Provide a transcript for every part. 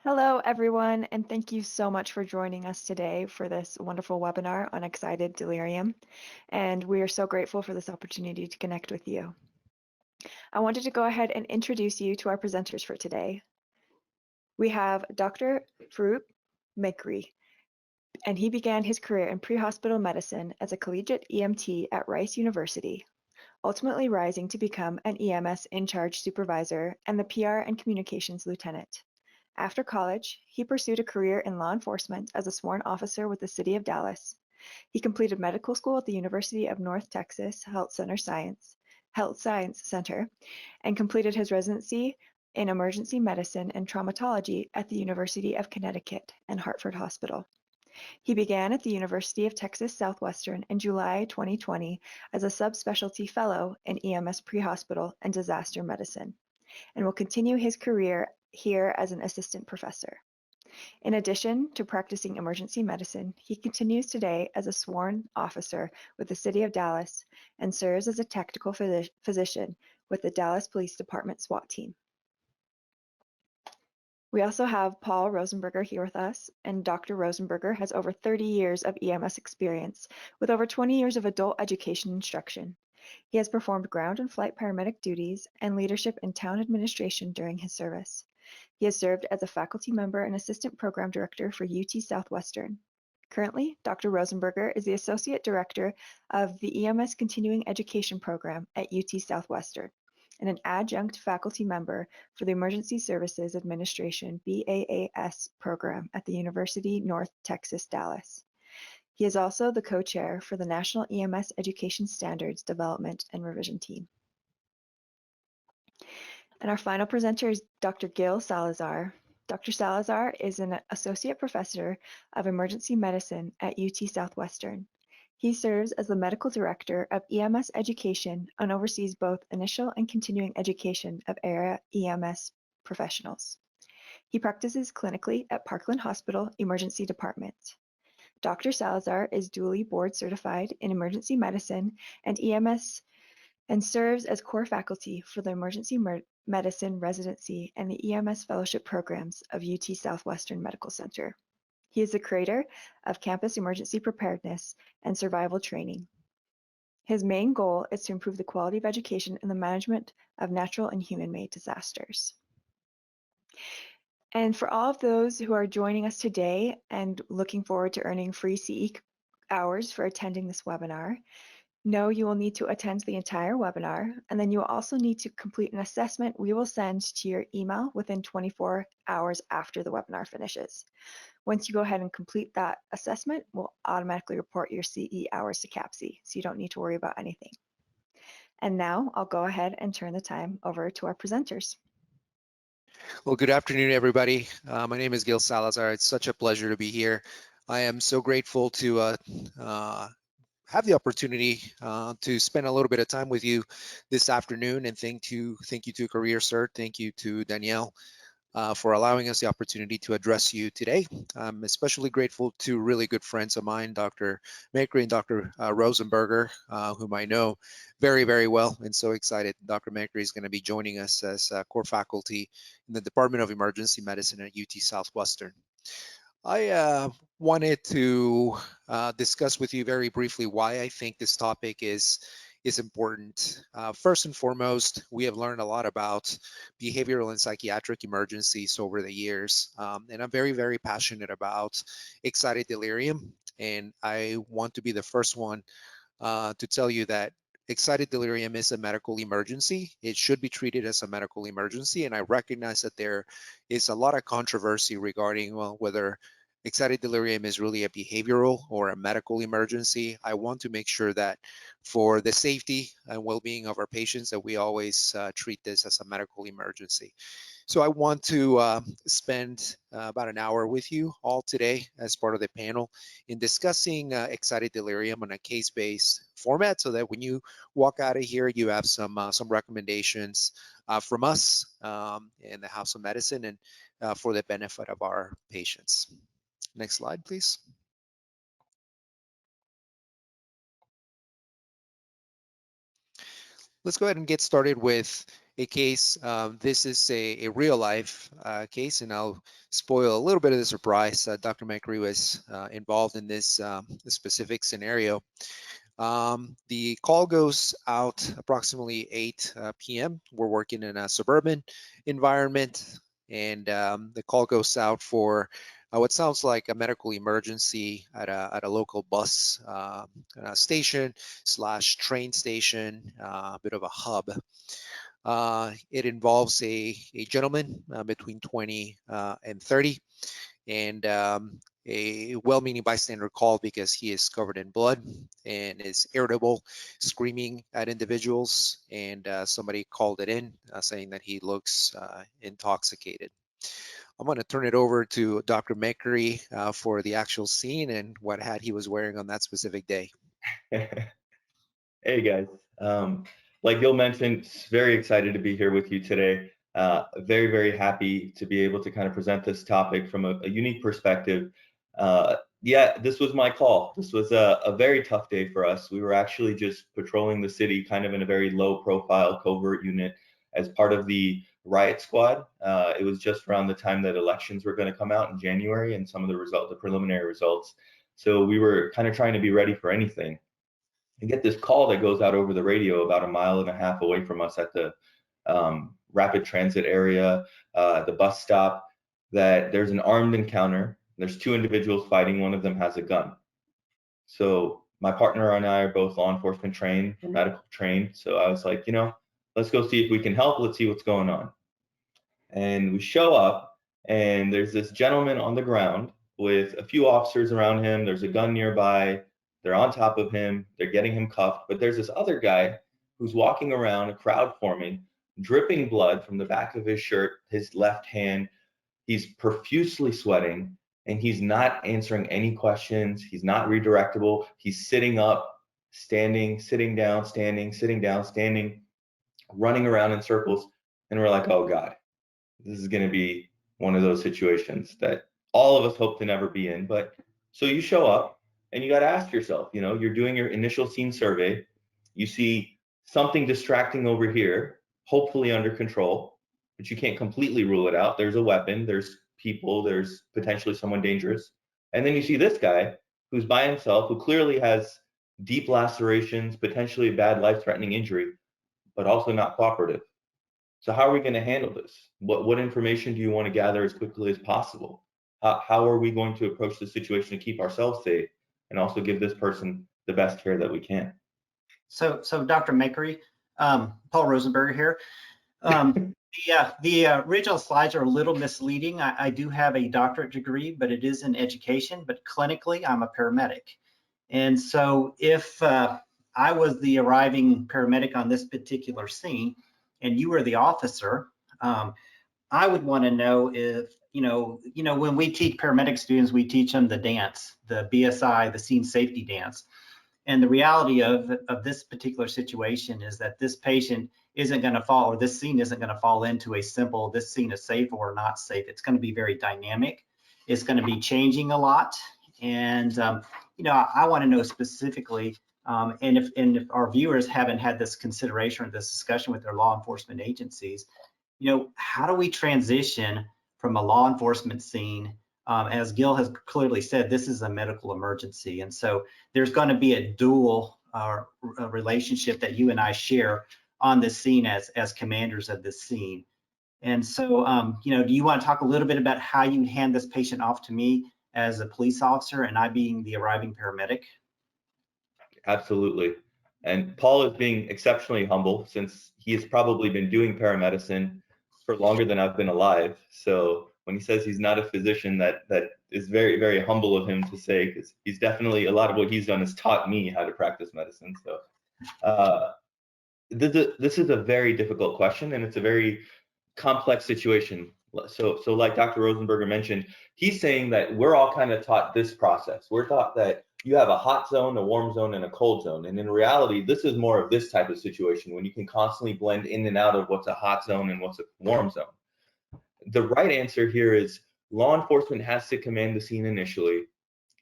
Hello, everyone, and thank you so much for joining us today for this wonderful webinar on excited delirium. And we are so grateful for this opportunity to connect with you. I wanted to go ahead and introduce you to our presenters for today. We have Dr. Faroukh Mehkri, and he began his career in pre-hospital medicine as a collegiate EMT at Rice University, ultimately rising to become an EMS in-charge supervisor and the PR and communications lieutenant. After college, he pursued a career in law enforcement as a sworn officer with the City of Dallas. He completed medical school at the University of North Texas Health Science Center and completed his residency in emergency medicine and traumatology at the University of Connecticut and Hartford Hospital. He began at the University of Texas Southwestern in July 2020 as a subspecialty fellow in EMS prehospital and disaster medicine, and will continue his career here as an assistant professor. In addition to practicing emergency medicine, he continues today as a sworn officer with the City of Dallas and serves as a tactical physician with the Dallas Police Department SWAT team. We also have Paul Rosenberger here with us, and Dr. Rosenberger has over 30 years of EMS experience with over 20 years of adult education instruction. He has performed ground and flight paramedic duties and leadership in town administration during his service. He has served as a faculty member and assistant program director for UT Southwestern. Currently, Dr. Rosenberger is the Associate Director of the EMS Continuing Education Program at UT Southwestern and an adjunct faculty member for the Emergency Services Administration BAAS program at the University North Texas Dallas. He is also the co-chair for the National EMS Education Standards Development and Revision Team. And our final presenter is Dr. Gil Salazar. Dr. Salazar is an associate professor of emergency medicine at UT Southwestern. He serves as the medical director of EMS education and oversees both initial and continuing education of area EMS professionals. He practices clinically at Parkland Hospital Emergency Department. Dr. Salazar is duly board certified in emergency medicine and EMS and serves as core faculty for the emergency medicine residency and the EMS fellowship programs of UT Southwestern Medical Center. He is the creator of Campus Emergency Preparedness and Survival Training. His main goal is to improve the quality of education and the management of natural and human-made disasters. And for all of those who are joining us today and looking forward to earning free CE hours for attending this webinar, know you will need to attend the entire webinar, and then you will also need to complete an assessment we will send to your email within 24 hours after the webinar finishes. Once you go ahead and complete that assessment, we'll automatically report your CE hours to CAPC, so you don't need to worry about anything. And now I'll go ahead and turn the time over to our presenters. Well, good afternoon, everybody. My name is Gil Salazar. It's such a pleasure to be here. I am so grateful to have the opportunity to spend a little bit of time with you this afternoon, and thank you to Career Cert. Thank you to Danielle for allowing us the opportunity to address you today. I'm especially grateful to really good friends of mine, Dr. Mehkri and Dr. Rosenberger, whom I know very, very well, and so excited. Dr. Mehkri is going to be joining us as core faculty in the Department of Emergency Medicine at UT Southwestern. I wanted to discuss with you very briefly why I think this topic is important. First and foremost, we have learned a lot about behavioral and psychiatric emergencies over the years, and I'm very, very passionate about excited delirium, and I want to be the first one to tell you that excited delirium is a medical emergency. It should be treated as a medical emergency, and I recognize that there is a lot of controversy regarding, well, whether excited delirium is really a behavioral or a medical emergency. I want to make sure that for the safety and well-being of our patients, that we always treat this as a medical emergency. So I want to spend about an hour with you all today as part of the panel in discussing excited delirium on a case-based format, so that when you walk out of here, you have some recommendations from us in the House of Medicine and for the benefit of our patients. Next slide, please. Let's go ahead and get started with a case. This is a real life case, and I'll spoil a little bit of the surprise. Dr. Mehkri was involved in this specific scenario. The call goes out approximately 8 p.m. We're working in a suburban environment, and the call goes out for what sounds like a medical emergency at a local bus station / train station, a bit of a hub. It involves a gentleman between 20 and 30, and a well-meaning bystander called because he is covered in blood and is irritable, screaming at individuals, and somebody called it in saying that he looks intoxicated. I'm going to turn it over to Dr. Mehkri for the actual scene and what hat he was wearing on that specific day. Hey guys, like Gil mentioned, very excited to be here with you today. Very, very happy to be able to kind of present this topic from a unique perspective. Yeah, this was my call. This was a very tough day for us. We were actually just patrolling the city kind of in a very low profile covert unit as part of the riot squad. It was just around the time that elections were going to come out in January and some of the preliminary results. So we were kind of trying to be ready for anything. And get this call that goes out over the radio about 1.5 miles away from us at the rapid transit area, the bus stop, that there's an armed encounter. There's 2 individuals fighting. One of them has a gun. So my partner and I are both law enforcement trained, medical trained. So I was like, let's go see if we can help. Let's see what's going on. And we show up, and there's this gentleman on the ground with a few officers around him. There's a gun nearby. They're on top of him. They're getting him cuffed. But there's this other guy who's walking around, a crowd forming, dripping blood from the back of his shirt, his left hand. He's profusely sweating, and he's not answering any questions. He's not redirectable. He's sitting up, standing, sitting down, standing, sitting down, standing, running around in circles. And we're like, oh God, this is going to be one of those situations that all of us hope to never be in. But so you show up and you got to ask yourself, you're doing your initial scene survey. You see something distracting over here, hopefully under control, but you can't completely rule it out. There's a weapon, there's people, there's potentially someone dangerous. And then you see this guy who's by himself, who clearly has deep lacerations, potentially a bad life-threatening injury, but also not cooperative. So how are we going to handle this? What information do you want to gather as quickly as possible? How are we going to approach the situation to keep ourselves safe and also give this person the best care that we can? So Dr. Mehkri, Paul Rosenberger here. The original slides are a little misleading. I do have a doctorate degree, but it is in education, but clinically I'm a paramedic. And so if I was the arriving paramedic on this particular scene and you were the officer, I would want to know if, when we teach paramedic students, we teach them the dance, the BSI, the scene safety dance. And the reality of this particular situation is that this patient isn't going to fall, or this scene isn't going to fall into a simple, this scene is safe or not safe. It's going to be very dynamic. It's going to be changing a lot. And, I want to know specifically, and if our viewers haven't had this consideration or this discussion with their law enforcement agencies, how do we transition from a law enforcement scene? As Gil has clearly said, this is a medical emergency. And so there's going to be a dual relationship that you and I share on this scene as commanders of this scene. And so, do you want to talk a little bit about how you hand this patient off to me as a police officer and I being the arriving paramedic? Absolutely. And Paul is being exceptionally humble since he has probably been doing paramedicine for longer than I've been alive. So when he says he's not a physician, that is very, very humble of him to say, because he's definitely, a lot of what he's done has taught me how to practice medicine. So this is a very difficult question, and it's a very complex situation. So like Dr. Rosenberger mentioned, he's saying that we're all kind of taught this process. We're taught that you have a hot zone, a warm zone, and a cold zone. And in reality, this is more of this type of situation when you can constantly blend in and out of what's a hot zone and what's a warm zone. The right answer here is law enforcement has to command the scene initially.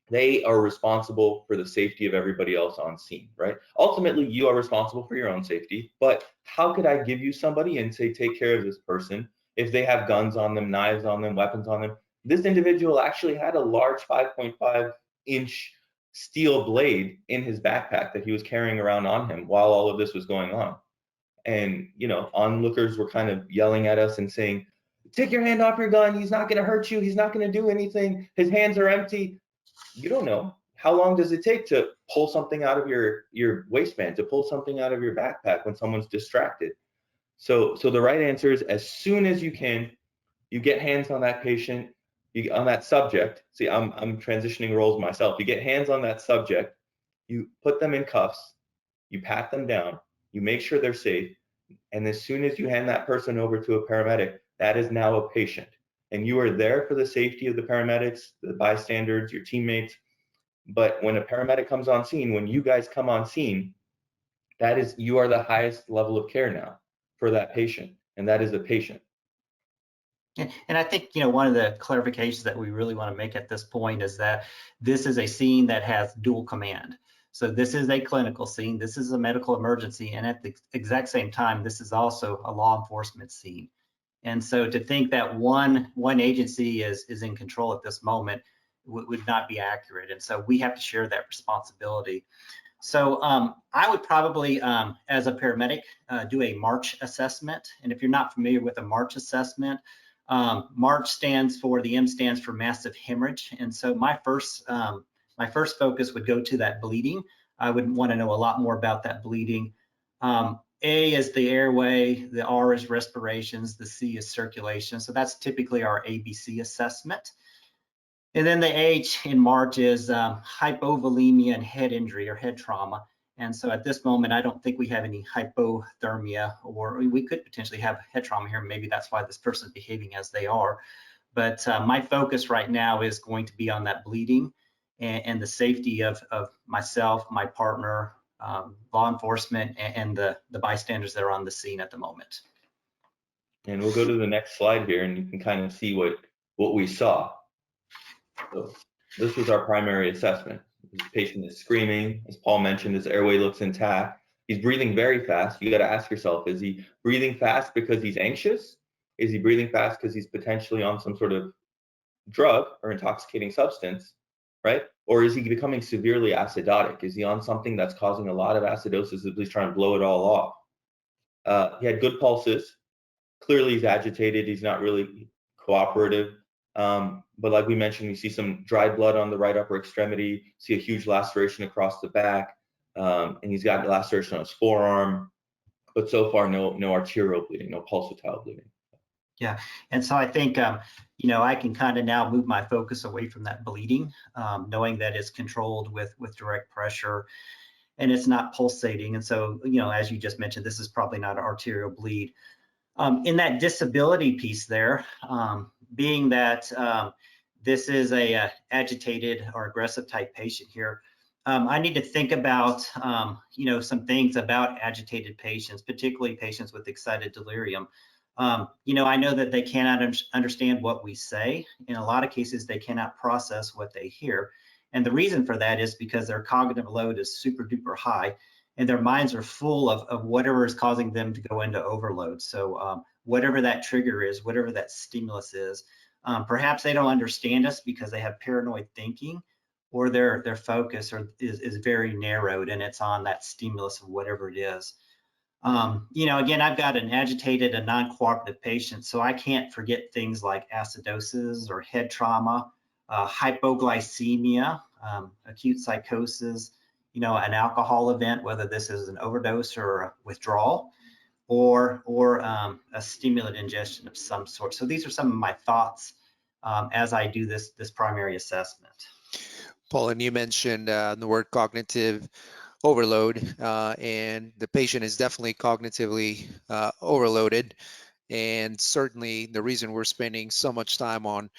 They are responsible for the safety of everybody else on scene, right? Ultimately, you are responsible for your own safety, but how could I give you somebody and say, take care of this person if they have guns on them, knives on them, weapons on them? This individual actually had a large 5.5-inch steel blade in his backpack that he was carrying around on him while all of this was going on. And, you know, onlookers were kind of yelling at us and saying, take your hand off your gun. He's not going to hurt you. He's not going to do anything. His hands are empty. You don't know. How long does it take to pull something out of your waistband, to pull something out of your backpack when someone's distracted? So the right answer is, as soon as you can, you get hands on that patient, on that subject. See, I'm transitioning roles myself. You get hands on that subject, you put them in cuffs, you pat them down, you make sure they're safe, and as soon as you hand that person over to a paramedic, that is now a patient. And you are there for the safety of the paramedics, the bystanders, your teammates. But when a paramedic comes on scene, when you guys come on scene, that is, you are the highest level of care now for that patient, and that is a patient. And I think, you know, one of the clarifications that we really want to make at this point is that this is a scene that has dual command. So this is a clinical scene, this is a medical emergency, and at the exact same time, this is also a law enforcement scene. And so to think that one agency is in control at this moment would not be accurate. And so we have to share that responsibility. So I would probably, as a paramedic, do a MARCH assessment. And if you're not familiar with a MARCH assessment, MARCH stands for, the M stands for massive hemorrhage. And so my first focus would go to that bleeding. I would want to know a lot more about that bleeding. A is the airway, the R is respirations, the C is circulation. So that's typically our ABC assessment. And then the H in MARCH is hypovolemia and head injury or head trauma. And so at this moment, I don't think we have any hypothermia, or we could potentially have head trauma here. Maybe that's why this person is behaving as they are. But my focus right now is going to be on that bleeding and the safety of myself, my partner, law enforcement, and the bystanders that are on the scene at the moment. And we'll go to the next slide here, and you can kind of see what we saw. So this was our primary assessment. This patient is screaming. As Paul mentioned, his airway looks intact. He's breathing very fast. You got to ask yourself, is he breathing fast because he's anxious? Is he breathing fast because he's potentially on some sort of drug or intoxicating substance, right? Or is he becoming severely acidotic? Is he on something that's causing a lot of acidosis, at least trying to blow it all off? He had good pulses. Clearly he's agitated. He's not really cooperative. But like we mentioned, we see some dried blood on the right upper extremity, see a huge laceration across the back, and he's got a laceration on his forearm, but so far no arterial bleeding, no pulsatile bleeding. Yeah, and so I think, you know, I can kind of now move my focus away from that bleeding, knowing that it's controlled with direct pressure and it's not pulsating. And so, you know, as you just mentioned, this is probably not an arterial bleed. In that disability piece there, being that this is a agitated or aggressive type patient here, I need to think about, you know, some things about agitated patients, particularly patients with excited delirium. You know, I know that they cannot understand what we say. In a lot of cases, they cannot process what they hear. And the reason for that is because their cognitive load is super duper high and their minds are full of whatever is causing them to go into overload. So whatever that trigger is, whatever that stimulus is, perhaps they don't understand us because they have paranoid thinking, or their focus is very narrowed and it's on that stimulus of whatever it is. You know, again, I've got an agitated and non-cooperative patient, so I can't forget things like acidosis or head trauma, hypoglycemia, acute psychosis, you know, an alcohol event, whether this is an overdose or a withdrawal, or a stimulant ingestion of some sort. So these are some of my thoughts as I do this primary assessment. Paul, and you mentioned the word cognitive overload, and the patient is definitely cognitively overloaded. And certainly the reason we're spending so much time on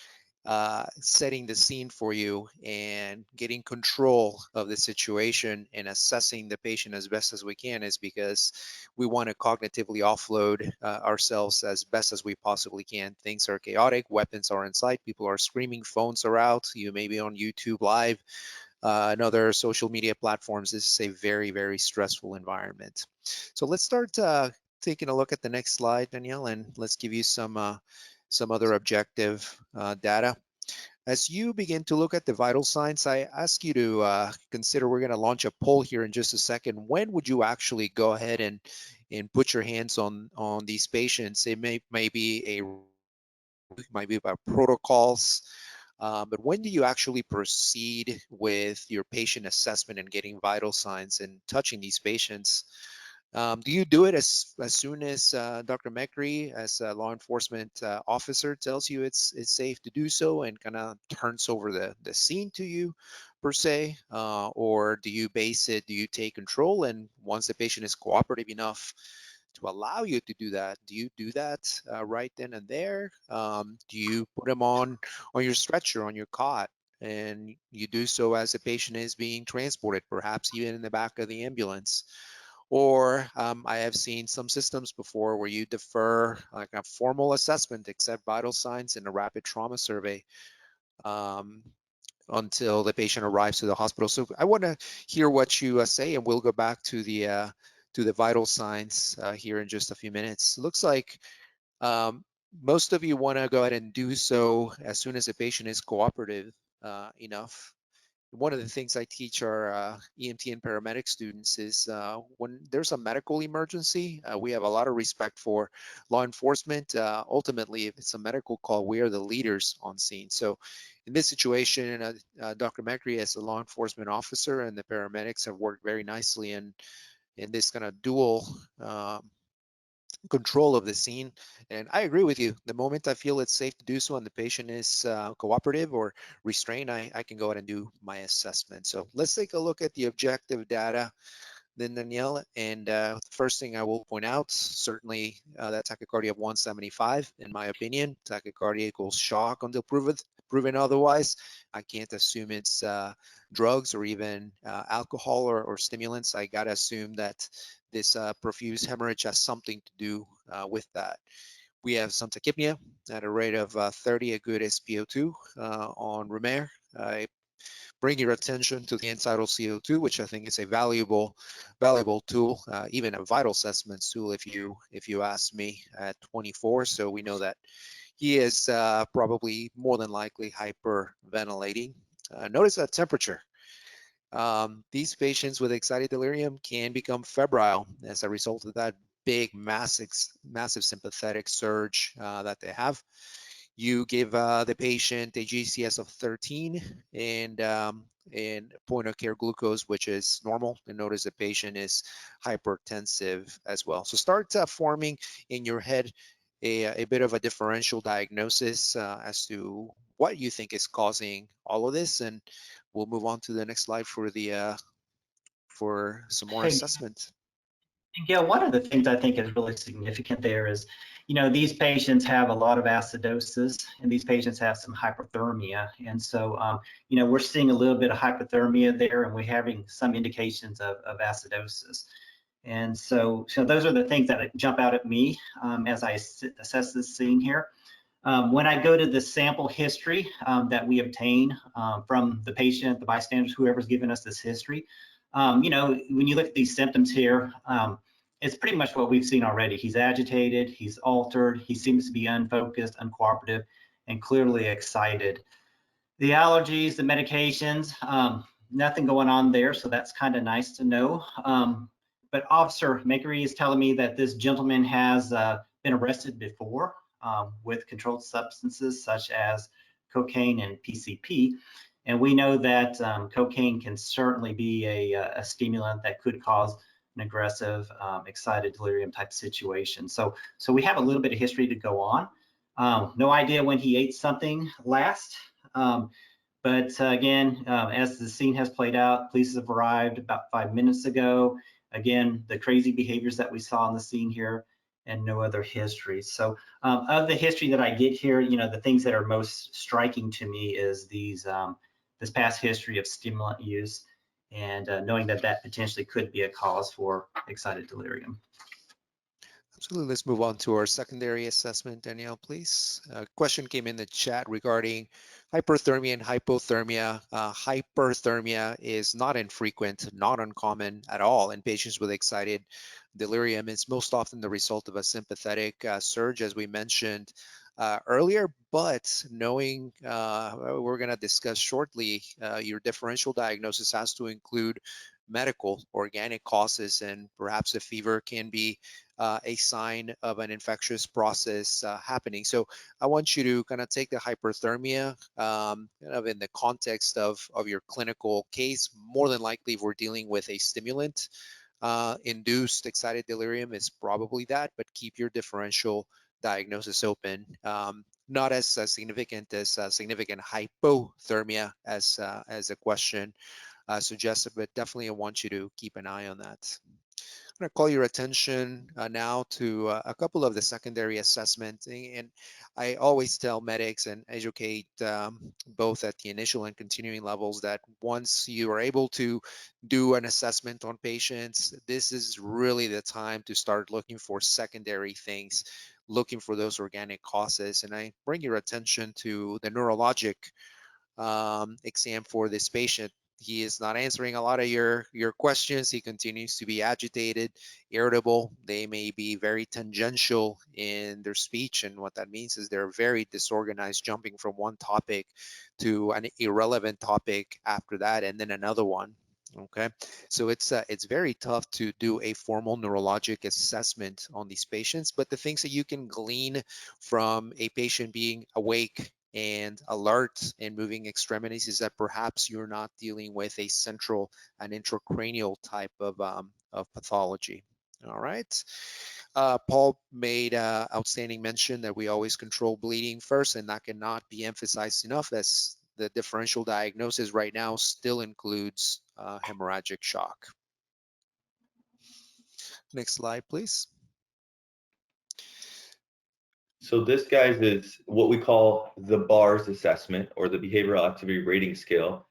setting the scene for you and getting control of the situation and assessing the patient as best as we can is because we want to cognitively offload ourselves as best as we possibly can. Things are chaotic, weapons are in sight, people are screaming, phones are out, you may be on YouTube Live and other social media platforms. This is a very, very stressful environment. So let's start taking a look at the next slide, Danielle, and let's give you some other objective data. As you begin to look at the vital signs, I ask you to consider, we're going to launch a poll here in just a second. When would you actually go ahead and put your hands on these patients? It may be about protocols, but when do you actually proceed with your patient assessment and getting vital signs and touching these patients? Do you do it as soon as Dr. Mehkri, as a law enforcement officer, tells you it's safe to do so and kind of turns over the scene to you, per se? Or do you take control, and once the patient is cooperative enough to allow you to do that, do you do that right then and there? Do you put them on your stretcher, on your cot, and you do so as the patient is being transported, perhaps even in the back of the ambulance? Or I have seen some systems before where you defer like a formal assessment, accept vital signs and a rapid trauma survey um, until the patient arrives to the hospital. So I want to hear what you say, and we'll go back to the vital signs here in just a few minutes. It looks like most of you want to go ahead and do so as soon as the patient is cooperative enough. One of the things I teach our EMT and paramedic students is when there's a medical emergency, we have a lot of respect for law enforcement. Ultimately, if it's a medical call, we are the leaders on scene. So in this situation, Dr. Mehkri, as a law enforcement officer, and the paramedics have worked very nicely in this kind of dual control of the scene. And I agree with you. The moment I feel it's safe to do so and the patient is cooperative or restrained, I can go ahead and do my assessment. So let's take a look at the objective data then, Danielle. And the first thing I will point out, certainly that tachycardia of 175, in my opinion. Tachycardia equals shock until proven otherwise. I can't assume it's drugs or even alcohol or stimulants. I gotta assume that this profuse hemorrhage has something to do with that. We have some tachypnea at a rate of 30, a good SpO2 on Romer. Bring your attention to the end-tidal CO2, which I think is a valuable tool, even a vital assessments tool, if you ask me, at 24. So we know that he is probably more than likely hyperventilating. Notice that temperature. These patients with excited delirium can become febrile as a result of that big, massive sympathetic surge that they have. You give the patient a GCS of 13 and point of care glucose, which is normal. And notice the patient is hypertensive as well. So start forming in your head a bit of a differential diagnosis as to what you think is causing all of this. And we'll move on to the next slide for the for some more Hey, assessment. Gail, one of the things I think is really significant there is, these patients have a lot of acidosis, and these patients have some hyperthermia. And so, we're seeing a little bit of hypothermia there, and we're having some indications of acidosis. And so those are the things that jump out at me as I assess this scene here. When I go to the sample history that we obtain from the patient, the bystanders, whoever's given us this history, when you look at these symptoms here, it's pretty much what we've seen already. He's agitated, he's altered, he seems to be unfocused, uncooperative, and clearly excited. The allergies, the medications, nothing going on there, so that's kind of nice to know. But Officer Mehkri is telling me that this gentleman has been arrested before with controlled substances such as cocaine and PCP. And we know that cocaine can certainly be a stimulant that could cause an aggressive, excited delirium type situation. So we have a little bit of history to go on. No idea when he ate something last. But again, as the scene has played out, police have arrived about 5 minutes ago. Again, the crazy behaviors that we saw in the scene here. and no other history. So of the history that I get here, the things that are most striking to me is this past history of stimulant use, and knowing that that potentially could be a cause for excited delirium. Absolutely. Let's move on to our secondary assessment. Danielle, please. A question came in the chat regarding hyperthermia and hypothermia. Hyperthermia is not infrequent, not uncommon at all in patients with excited delirium. It's most often the result of a sympathetic surge, as we mentioned earlier, but knowing we're going to discuss shortly, your differential diagnosis has to include medical organic causes, and perhaps a fever can be a sign of an infectious process happening. So I want you to kind of take the hyperthermia kind of in the context of your clinical case. More than likely, if we're dealing with a stimulant induced excited delirium, is probably that, but keep your differential diagnosis open. Not as significant as significant hypothermia as a question suggested, but definitely I want you to keep an eye on that. I'm going to call your attention now to a couple of the secondary assessments. And I always tell medics and educate both at the initial and continuing levels that once you are able to do an assessment on patients, this is really the time to start looking for secondary things, looking for those organic causes. And I bring your attention to the neurologic exam for this patient. He is not answering a lot of your questions. He continues to be agitated, irritable. They may be very tangential in their speech, and what that means is they're very disorganized, jumping from one topic to an irrelevant topic after that, and then another one. Okay, so it's very tough to do a formal neurologic assessment on these patients, but the things that you can glean from a patient being awake and alert and moving extremities is that perhaps you're not dealing with a central and intracranial type of pathology. All right. Paul made outstanding mention that we always control bleeding first, and that cannot be emphasized enough, as the differential diagnosis right now still includes hemorrhagic shock. Next slide, please. So this, guys, is what we call the BARS assessment, or the Behavioral Activity Rating Scale.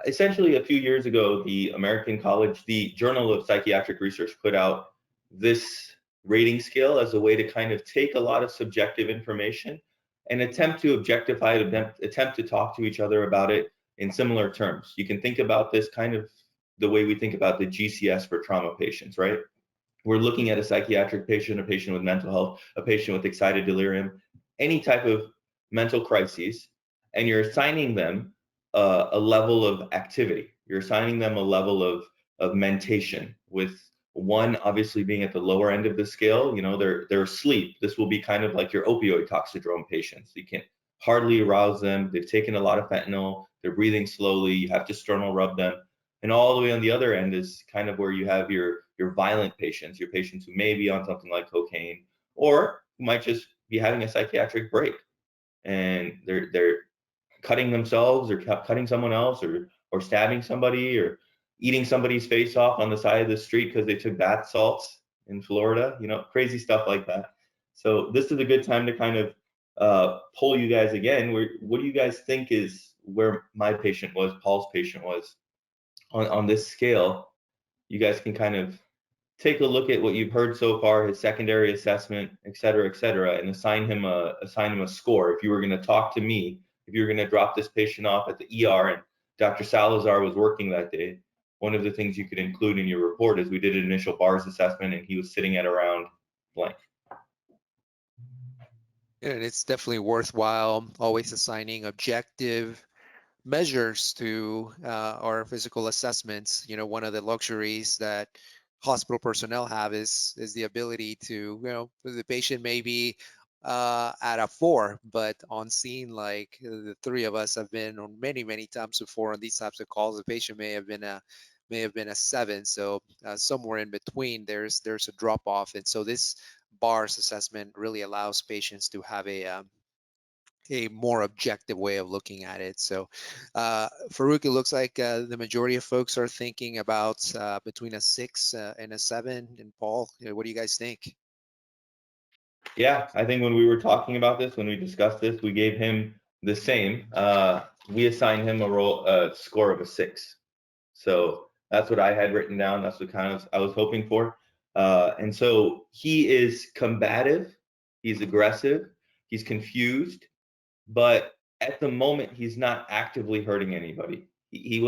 Essentially, a few years ago, the Journal of Psychiatric Research put out this rating scale as a way to kind of take a lot of subjective information and attempt to objectify it, attempt to talk to each other about it in similar terms. You can think about this kind of the way we think about the GCS for trauma patients, right? We're looking at a psychiatric patient, a patient with mental health, a patient with excited delirium, any type of mental crises, and you're assigning them a level of activity. You're assigning them a level of mentation, with one obviously being at the lower end of the scale. You know, they're asleep. This will be kind of like your opioid toxidrome patients. You can hardly arouse them. They've taken a lot of fentanyl. They're breathing slowly. You have to sternal rub them. And all the way on the other end is kind of where you have your violent patients, your patients who may be on something like cocaine, or who might just be having a psychiatric break, and they're cutting themselves or cutting someone else, or stabbing somebody, or eating somebody's face off on the side of the street because they took bath salts in Florida, you know, crazy stuff like that. So this is a good time to kind of poll you guys again. What do you guys think is where my patient was, Paul's patient was on this scale? You guys can kind of take a look at what you've heard so far, his secondary assessment, et cetera, and assign him a score. If you were going to talk to me, if you were going to drop this patient off at the ER and Dr. Salazar was working that day, one of the things you could include in your report is we did an initial BARS assessment and he was sitting at around blank. And it's definitely worthwhile always assigning objective measures to our physical assessments. You know, one of the luxuries that hospital personnel have is the ability to, you know, the patient may be at a 4, but on scene, like the three of us have been on many times before on these types of calls, the patient may have been a 7. So somewhere in between, there's a drop off, and so this BARS assessment really allows patients to have a more objective way of looking at it. So Faroukh, it looks like the majority of folks are thinking about between a 6 and a 7. And Paul, you know, what do you guys think? Yeah, I think when we were talking about this, when we discussed this, we gave him the same. We assigned him a score of a 6. So that's what I had written down. That's what kind of I was hoping for. And so he is combative, he's aggressive, he's confused, but at the moment he's not actively hurting anybody. He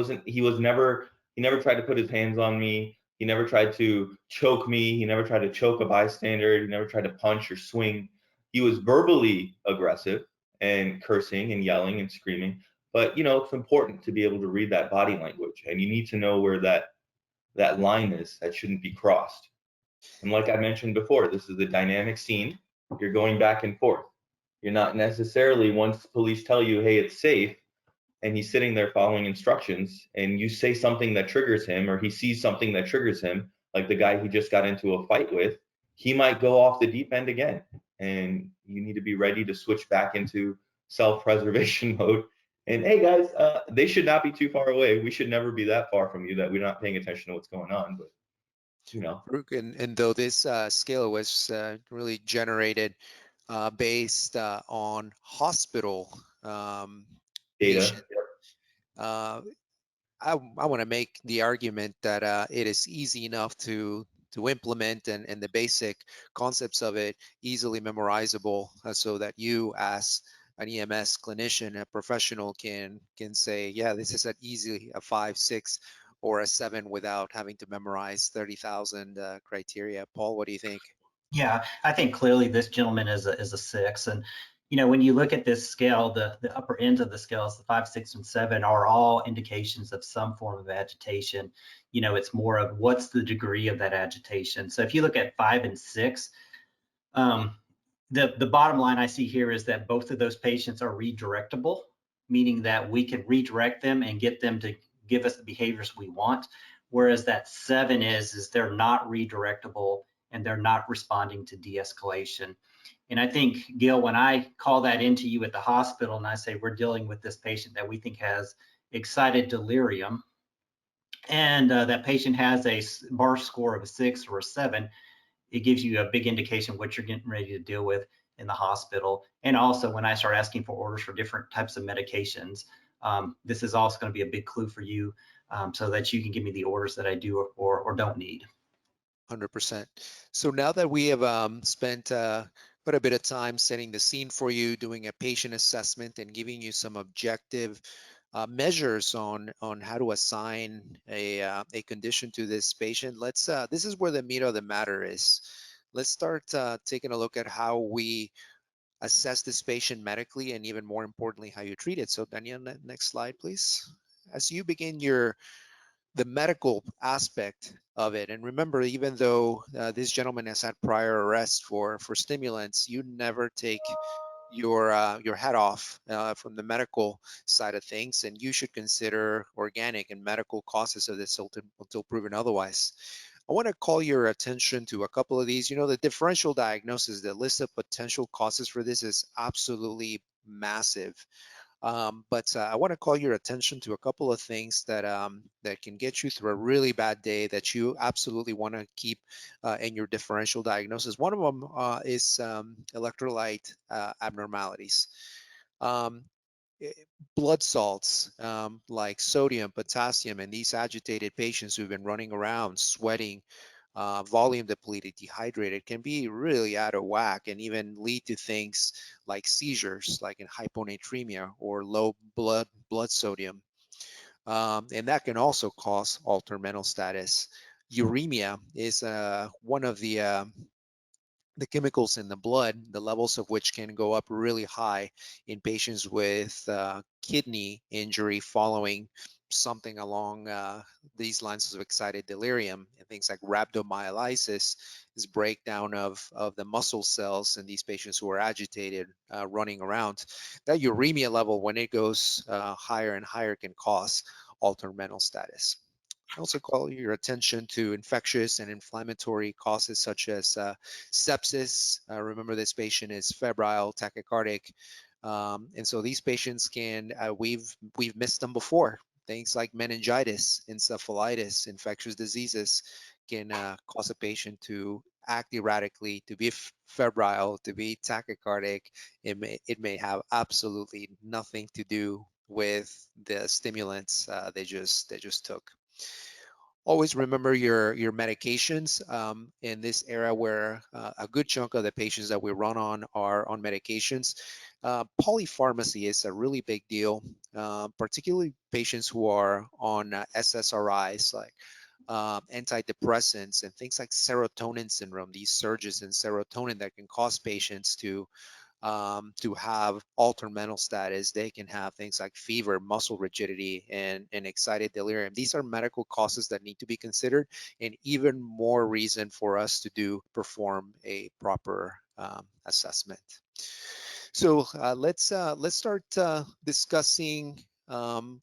never tried to put his hands on me. He never tried to choke me. He never tried to choke a bystander. He never tried to punch or swing. He was verbally aggressive and cursing and yelling and screaming. But it's important to be able to read that body language, and you need to know where that line is that shouldn't be crossed. And like I mentioned before, this is a dynamic scene. You're going back and forth. You're not necessarily, once police tell you, hey, it's safe, and he's sitting there following instructions, and you say something that triggers him, or he sees something that triggers him, like the guy he just got into a fight with, he might go off the deep end again. And you need to be ready to switch back into self-preservation mode. And hey, guys, they should not be too far away. We should never be that far from you that we're not paying attention to what's going on. But And though this scale was really generated based on hospital data. patient, I want to make the argument that it is easy enough to implement, and the basic concepts of it easily memorizable, so that you, as an EMS clinician, a professional, can say, yeah, this is easily a 5, 6, or a 7 without having to memorize 30,000 criteria. Paul, what do you think? Yeah, I think clearly this gentleman is a 6. And when you look at this scale, the upper ends of the scales, the 5, 6, and 7, are all indications of some form of agitation. It's more of what's the degree of that agitation. So if you look at 5 and 6, the bottom line I see here is that both of those patients are redirectable, meaning that we can redirect them and get them to give us the behaviors we want. Whereas that 7 is they're not redirectable and they're not responding to de-escalation. And I think, Gil, when I call that into you at the hospital and I say we're dealing with this patient that we think has excited delirium, and that patient has a bar score of a 6 or a 7, it gives you a big indication what you're getting ready to deal with in the hospital. And also when I start asking for orders for different types of medications, this is also going to be a big clue for you, so that you can give me the orders that I do or don't need. 100%. So now that we have spent quite a bit of time setting the scene for you, doing a patient assessment, and giving you some objective measures on how to assign a condition to this patient, let's this is where the meat of the matter is. Let's start taking a look at how we assess this patient medically, and even more importantly, how you treat it. So Daniel, next slide, please. As you begin the medical aspect of it, and remember, even though this gentleman has had prior arrests for stimulants, you never take your hat off from the medical side of things, and you should consider organic and medical causes of this until proven otherwise. I want to call your attention to a couple of these. The differential diagnosis, the list of potential causes for this is absolutely massive. But I want to call your attention to a couple of things that that can get you through a really bad day that you absolutely want to keep in your differential diagnosis. One of them is electrolyte abnormalities. Um, Blood salts like sodium, potassium, and these agitated patients who've been running around, sweating, volume depleted, dehydrated, can be really out of whack and even lead to things like seizures, like in hyponatremia or low blood sodium. And that can also cause altered mental status. Uremia is one of the chemicals in the blood, the levels of which can go up really high in patients with kidney injury following something along these lines of excited delirium. And things like rhabdomyolysis is breakdown of the muscle cells in these patients who are agitated, running around. That uremia level, when it goes higher and higher, can cause altered mental status. I also call your attention to infectious and inflammatory causes such as sepsis. Remember, this patient is febrile, tachycardic, and so these patients can we've missed them before. Things like meningitis, encephalitis, infectious diseases can cause a patient to act erratically, to be febrile, to be tachycardic. It may have absolutely nothing to do with the stimulants they just took. Always remember your medications in this era where a good chunk of the patients that we run on are on medications. Polypharmacy is a really big deal, particularly patients who are on SSRIs like antidepressants and things like serotonin syndrome, these surges in serotonin that can cause patients to have altered mental status. They can have things like fever, muscle rigidity, and excited delirium. These are medical causes that need to be considered, and even more reason for us to perform a proper assessment. So let's start discussing kind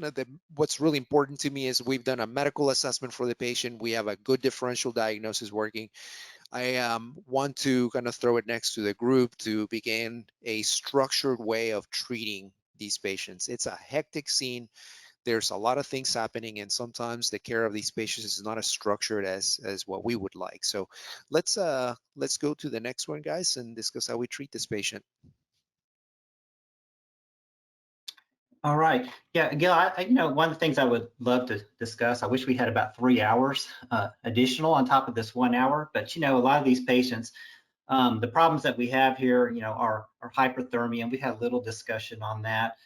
of what's really important to me is we've done a medical assessment for the patient. We have a good differential diagnosis working. I want to kind of throw it next to the group to begin a structured way of treating these patients. It's a hectic scene. There's a lot of things happening, and sometimes the care of these patients is not as structured as what we would like. So let's go to the next one, guys, and discuss how we treat this patient. All right. Yeah, Gil, one of the things I would love to discuss, I wish we had about 3 hours additional on top of this 1 hour, but a lot of these patients, the problems that we have here, are hyperthermia, and we had a little discussion on that.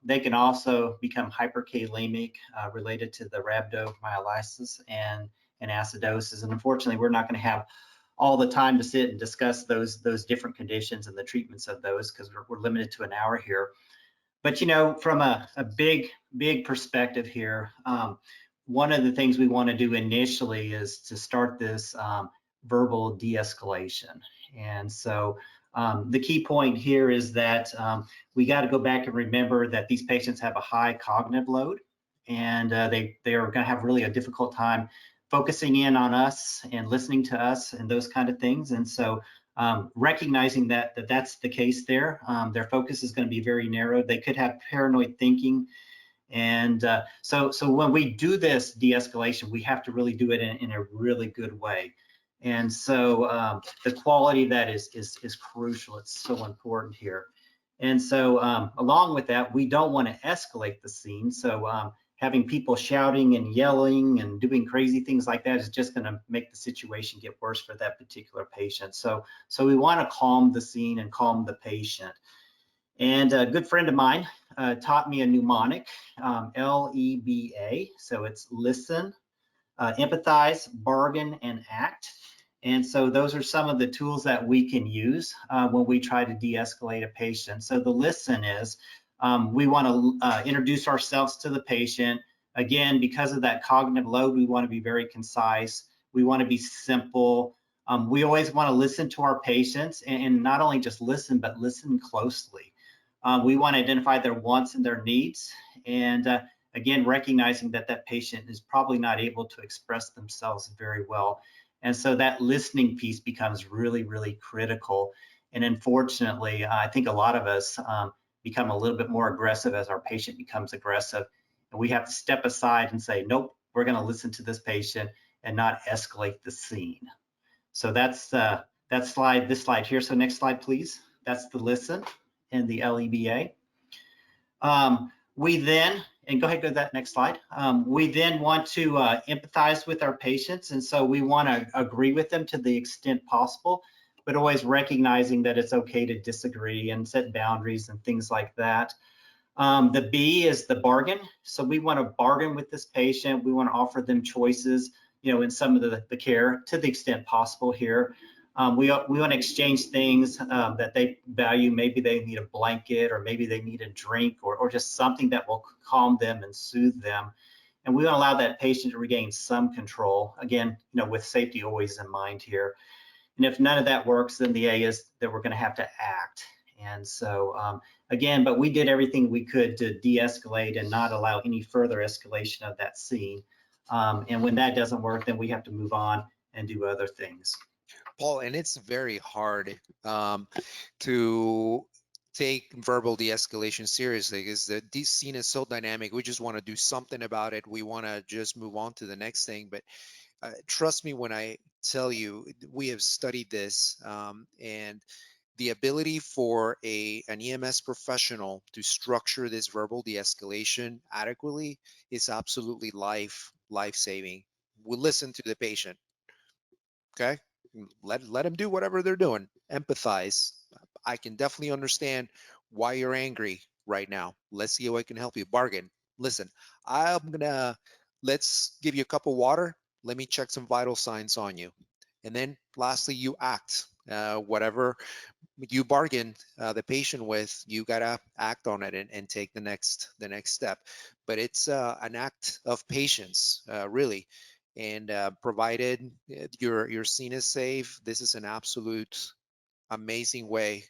They can also become hyperkalemic related to the rhabdomyolysis and acidosis. And unfortunately, we're not going to have all the time to sit and discuss those different conditions and the treatments of those because we're limited to an hour here. But from a big perspective here, one of the things we want to do initially is to start this verbal de-escalation. And so the key point here is that we got to go back and remember that these patients have a high cognitive load, and they are going to have really a difficult time focusing in on us and listening to us and those kind of things. And so recognizing that's the case there, their focus is going to be very narrow. They could have paranoid thinking. And so when we do this de-escalation, we have to really do it in a really good way. And so the quality of that is crucial. It's so important here. And so along with that, we don't want to escalate the scene. So having people shouting and yelling and doing crazy things like that is just going to make the situation get worse for that particular patient. So we want to calm the scene and calm the patient. And a good friend of mine taught me a mnemonic, LEBA. So it's listen, empathize, bargain, and act. And so those are some of the tools that we can use when we try to de-escalate a patient. So the listen is, we want to introduce ourselves to the patient. Again, because of that cognitive load, we want to be very concise. We want to be simple. We always want to listen to our patients and not only just listen, but listen closely. We want to identify their wants and their needs. And again, recognizing that patient is probably not able to express themselves very well. And so that listening piece becomes really, really critical. And unfortunately, I think a lot of us become a little bit more aggressive as our patient becomes aggressive. And we have to step aside and say, nope, we're going to listen to this patient and not escalate the scene. So that's this slide here. So next slide, please. That's the listen and the LEBA. We then, and go ahead, go to that next slide. We then want to empathize with our patients. And so we want to agree with them to the extent possible, but always recognizing that it's okay to disagree and set boundaries and things like that. The B is the bargain. So we want to bargain with this patient. We want to offer them choices, in some of the care to the extent possible here. We want to exchange things that they value. Maybe they need a blanket, or maybe they need a drink, or just something that will calm them and soothe them. And we want to allow that patient to regain some control. Again, with safety always in mind here. And if none of that works, then the A is that we're going to have to act. And so again, but we did everything we could to de-escalate and not allow any further escalation of that scene. And when that doesn't work, then we have to move on and do other things. Paul, and it's very hard to take verbal de-escalation seriously because this scene is so dynamic. We just want to do something about it. We want to just move on to the next thing. But trust me when I tell you, we have studied this, and the ability for an EMS professional to structure this verbal de-escalation adequately is absolutely life-saving. We listen to the patient, okay? Let them do whatever they're doing. Empathize. I can definitely understand why you're angry right now. Let's see how I can help you. Bargain. Listen, let's give you a cup of water. Let me check some vital signs on you. And then lastly, you act. Whatever you bargain the patient with, you gotta act on it and take the next step. But it's an act of patience, really. And provided your scene is safe, this is an absolute amazing way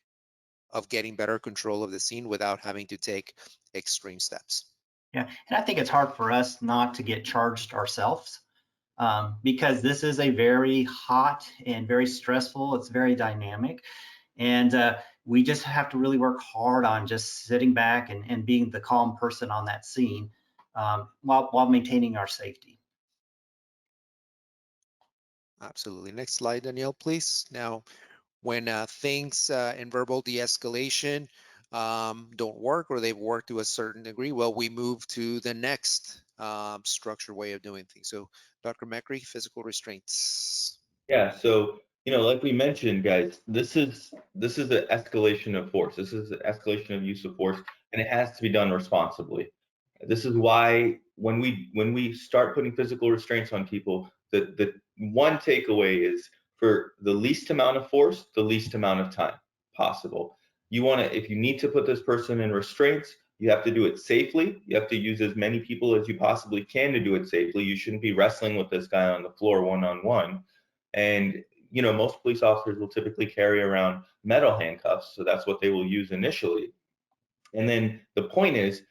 of getting better control of the scene without having to take extreme steps. Yeah, and I think it's hard for us not to get charged ourselves, because this is a very hot and very stressful, it's very dynamic. And we just have to really work hard on just sitting back and being the calm person on that scene, while maintaining our safety. Absolutely. Next slide, Danielle, please. Now, when things in verbal de-escalation don't work, or they've worked to a certain degree, well, we move to the next structured way of doing things. So, Dr. Mehkri, physical restraints. Yeah, so like we mentioned, guys, this is the escalation of force. This is the escalation of use of force, and it has to be done responsibly. This is why when we start putting physical restraints on people, the one takeaway is for the least amount of force, the least amount of time possible. You want to, if you need to put this person in restraints, you have to do it safely. You have to use as many people as you possibly can to do it safely. You shouldn't be wrestling with this guy on the floor one-on-one. And most police officers will typically carry around metal handcuffs, so that's what they will use initially. And then the point is,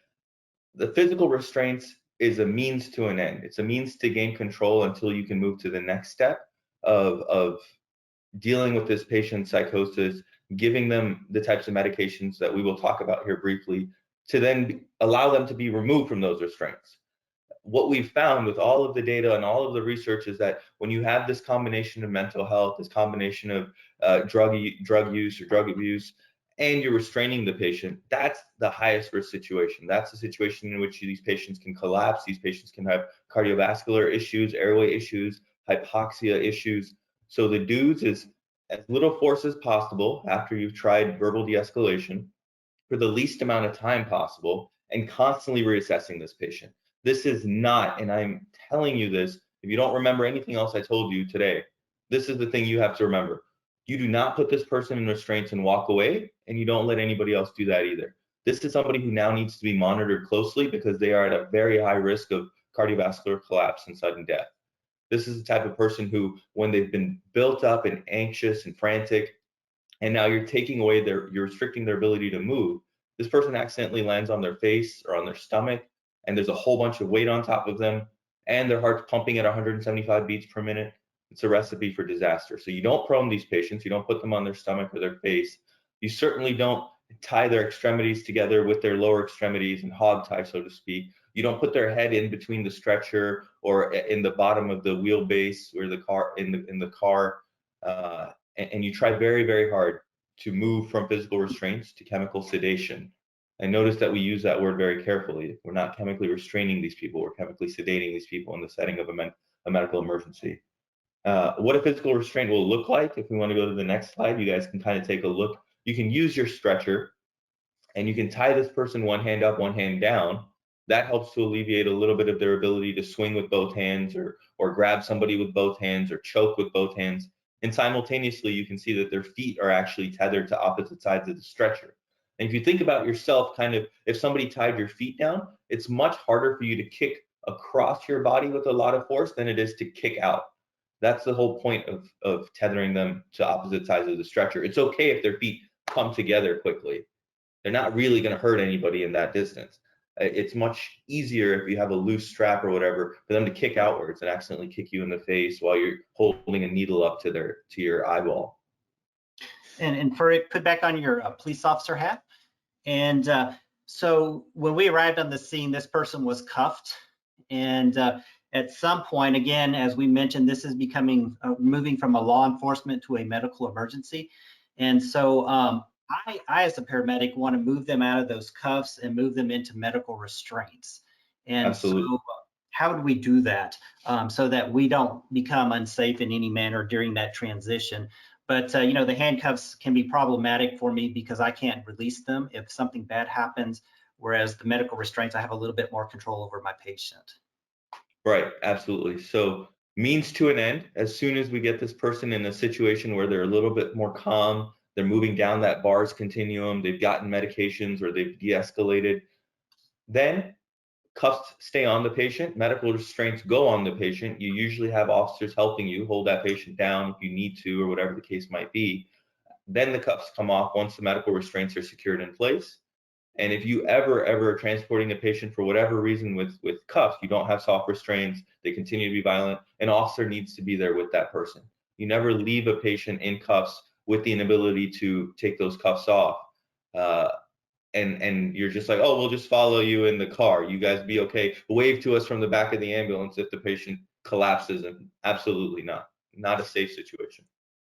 the physical restraints is a means to an end. It's a means to gain control until you can move to the next step of dealing with this patient's psychosis, giving them the types of medications that we will talk about here briefly, to then allow them to be removed from those restraints. What we've found with all of the data and all of the research is that when you have this combination of mental health, this combination of drug use or drug abuse, and you're restraining the patient, that's the highest risk situation. That's the situation in which these patients can collapse. These patients can have cardiovascular issues, airway issues, hypoxia issues. So the dudes is as little force as possible after you've tried verbal de-escalation for the least amount of time possible, and constantly reassessing this patient. This is not, and I'm telling you this, if you don't remember anything else I told you today, this is the thing you have to remember. You do not put this person in restraints and walk away, and you don't let anybody else do that either. This is somebody who now needs to be monitored closely because they are at a very high risk of cardiovascular collapse and sudden death. This is the type of person who, when they've been built up and anxious and frantic, and now you're you're restricting their ability to move, this person accidentally lands on their face or on their stomach, and there's a whole bunch of weight on top of them, and their heart's pumping at 175 beats per minute. It's a recipe for disaster. So you don't prone these patients, you don't put them on their stomach or their face. You certainly don't tie their extremities together with their lower extremities and hog tie, so to speak. You don't put their head in between the stretcher or in the bottom of the wheelbase or the car in the car. And you try very, very hard to move from physical restraints to chemical sedation. And notice that we use that word very carefully. We're not chemically restraining these people, we're chemically sedating these people in the setting of a medical emergency. What a physical restraint will look like, if we want to go to the next slide, you guys can kind of take a look. You can use your stretcher, and you can tie this person one hand up, one hand down. That helps to alleviate a little bit of their ability to swing with both hands or grab somebody with both hands or choke with both hands. And simultaneously, you can see that their feet are actually tethered to opposite sides of the stretcher. And if you think about yourself, kind of, if somebody tied your feet down, it's much harder for you to kick across your body with a lot of force than it is to kick out. That's the whole point of tethering them to opposite sides of the stretcher. It's okay if their feet come together quickly. They're not really going to hurt anybody in that distance. It's much easier if you have a loose strap or whatever for them to kick outwards and accidentally kick you in the face while you're holding a needle up to your eyeball. And Faroukh, put back on your police officer hat. And so when we arrived on the scene, this person was cuffed, and At some point, again, as we mentioned, this is becoming moving from a law enforcement to a medical emergency. And so I, as a paramedic, want to move them out of those cuffs and move them into medical restraints. And Absolutely. so how do we do that so that we don't become unsafe in any manner during that transition? But you know, the handcuffs can be problematic for me because I can't release them if something bad happens, whereas the medical restraints, I have a little bit more control over my patient. Right, absolutely. So means to an end, as soon as we get this person in a situation where they're a little bit more calm, they're moving down that bars continuum, they've gotten medications or they've de-escalated, then cuffs stay on the patient, medical restraints go on the patient. You usually have officers helping you hold that patient down if you need to or whatever the case might be. Then the cuffs come off once the medical restraints are secured in place. And if you ever are transporting a patient for whatever reason with cuffs, you don't have soft restraints, they continue to be violent, an officer needs to be there with that person. You never leave a patient in cuffs with the inability to take those cuffs off. Uh, and you're just like, oh, we'll just follow you in the car. You guys be okay. Wave to us from the back of the ambulance if the patient collapses. And absolutely not a safe situation.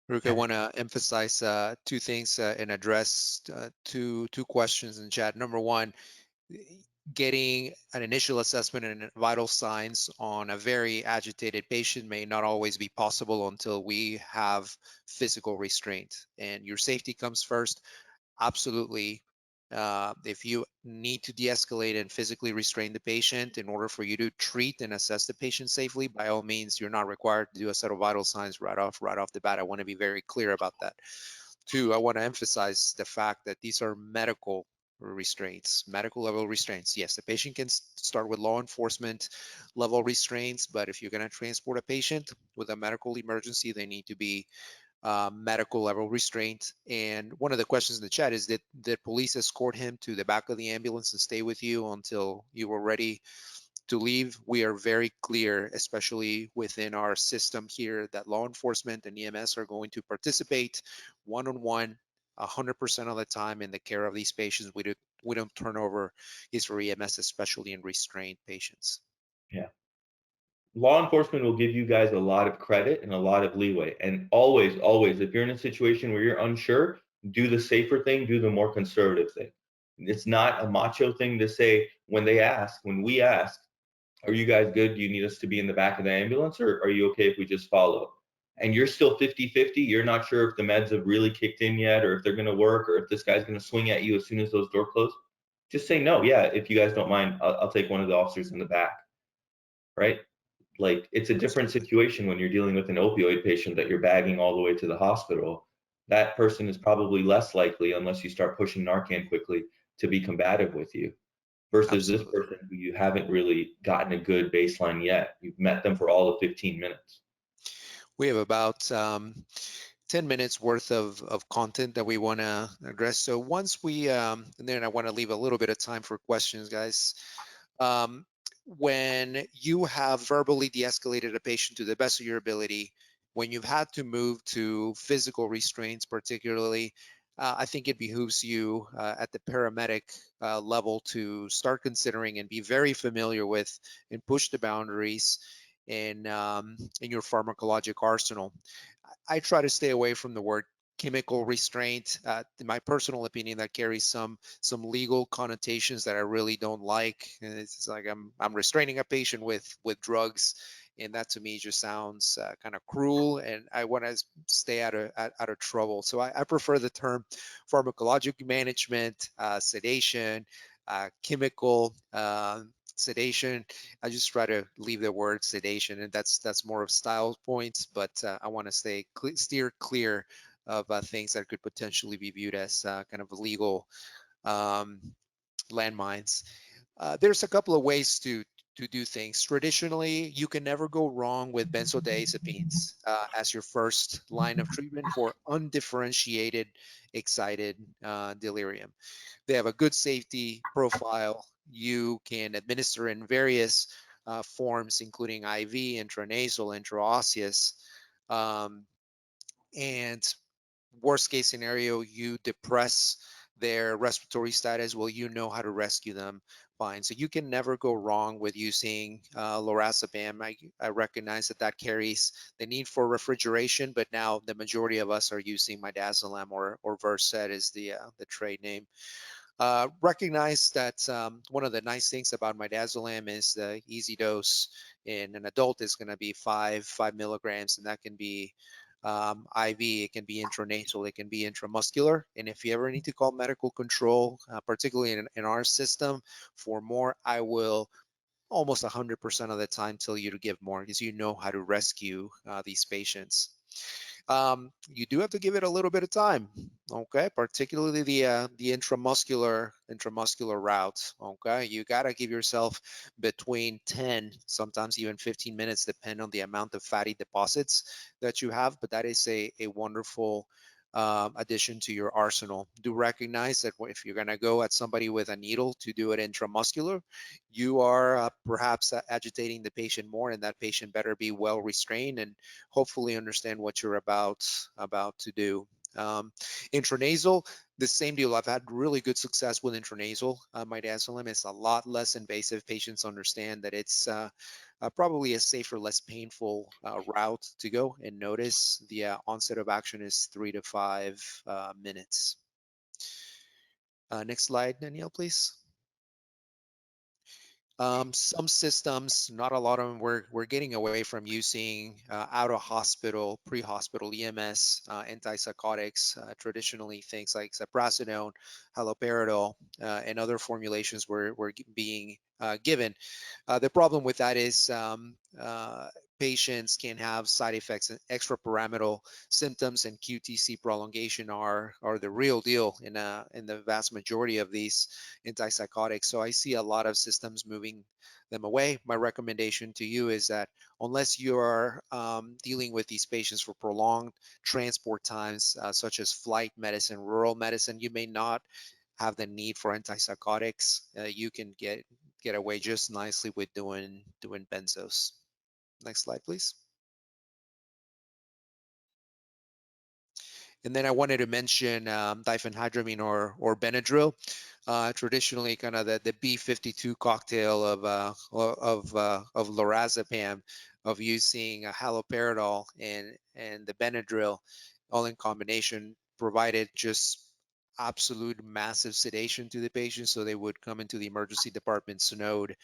Faroukh, I want to emphasize two things and address two questions in chat. Number one, getting an initial assessment and vital signs on a very agitated patient may not always be possible until we have physical restraint, and your safety comes first. Absolutely. If you need to de-escalate and physically restrain the patient in order for you to treat and assess the patient safely, by all means, you're not required to do a set of vital signs right off the bat. I want to be very clear about that. Two, I want to emphasize the fact that these are medical restraints, medical level restraints. Yes, the patient can start with law enforcement level restraints, but if you're going to transport a patient with a medical emergency, they need to be medical level restraint. And one of the questions in the chat is, did police escort him to the back of the ambulance and stay with you until you were ready to leave? We are very clear, especially within our system here, that law enforcement and EMS are going to participate one-on-one 100% of the time in the care of these patients. We don't turn over is for EMS, especially in restrained patients. Yeah. Law enforcement will give you guys a lot of credit and a lot of leeway. And always, if you're in a situation where you're unsure, do the safer thing, do the more conservative thing. It's not a macho thing to say when we ask, are you guys good? Do you need us to be in the back of the ambulance, or are you okay if we just follow? And you're still 50-50. You're not sure if the meds have really kicked in yet, or if they're going to work, or if this guy's going to swing at you as soon as those doors close. Just say no. Yeah, if you guys don't mind, I'll take one of the officers in the back. Right? Like, it's a different situation when you're dealing with an opioid patient that you're bagging all the way to the hospital. That person is probably less likely, unless you start pushing Narcan quickly, to be combative with you, versus this Absolutely. person who you haven't really gotten a good baseline yet. You've met them for all of 15 minutes. We have about 10 minutes worth of content that we want to address. So once we, and then I want to leave a little bit of time for questions, guys. When you have verbally de-escalated a patient to the best of your ability, when you've had to move to physical restraints, particularly, I think it behooves you at the paramedic level to start considering and be very familiar with and push the boundaries in your pharmacologic arsenal. I try to stay away from the word chemical restraint. In my personal opinion, that carries some legal connotations that I really don't like. And it's like I'm restraining a patient with drugs, and that to me just sounds kind of cruel. And I want to stay out of trouble. So I prefer the term pharmacologic management, sedation, chemical. Sedation. I just try to leave the word sedation, and that's more of style points. But I want to steer clear of things that could potentially be viewed as kind of legal landmines. There's a couple of ways to do things. Traditionally, you can never go wrong with benzodiazepines as your first line of treatment for undifferentiated excited delirium. They have a good safety profile. You can administer in various forms, including IV, intranasal, intraosseous, and worst case scenario, you depress their respiratory status. Well, you know how to rescue them fine. So you can never go wrong with using lorazepam. I recognize that carries the need for refrigeration, but now the majority of us are using midazolam or Versed is the trade name. Recognize that one of the nice things about midazolam is the easy dose. In an adult is going to be 5 milligrams, and that can be IV, it can be intranasal, it can be intramuscular. And if you ever need to call medical control, particularly in our system, for more, I will almost 100% of the time tell you to give more because you know how to rescue these patients. You do have to give it a little bit of time, okay? Particularly the intramuscular route, okay? You gotta give yourself between 10, sometimes even 15 minutes, depending on the amount of fatty deposits that you have. But that is a wonderful addition to your arsenal. Do recognize that if you're gonna go at somebody with a needle to do it intramuscular, you are perhaps agitating the patient more, and that patient better be well restrained and hopefully understand what you're about to do. Intranasal, the same deal. I've had really good success with intranasal. Midazolam is a lot less invasive. Patients understand that it's probably a safer, less painful route to go, and notice the onset of action is 3 to 5 minutes. Next slide, Danielle, please. Some systems, not a lot of them, we're getting away from using out of hospital, pre-hospital EMS antipsychotics. Traditionally, things like ziprasidone, haloperidol, and other formulations were being given. The problem with that is patients can have side effects, and extrapyramidal symptoms and QTC prolongation are the real deal in the vast majority of these antipsychotics. So I see a lot of systems moving them away. My recommendation to you is that unless you're dealing with these patients for prolonged transport times, such as flight medicine, rural medicine, you may not have the need for antipsychotics. You can get away just nicely with doing benzos. Next slide, please. And then I wanted to mention diphenhydramine or Benadryl. Traditionally, kind of the B52 cocktail of lorazepam, of using haloperidol and the Benadryl, all in combination, provided just absolute massive sedation to the patient, so they would come into the emergency department snowed,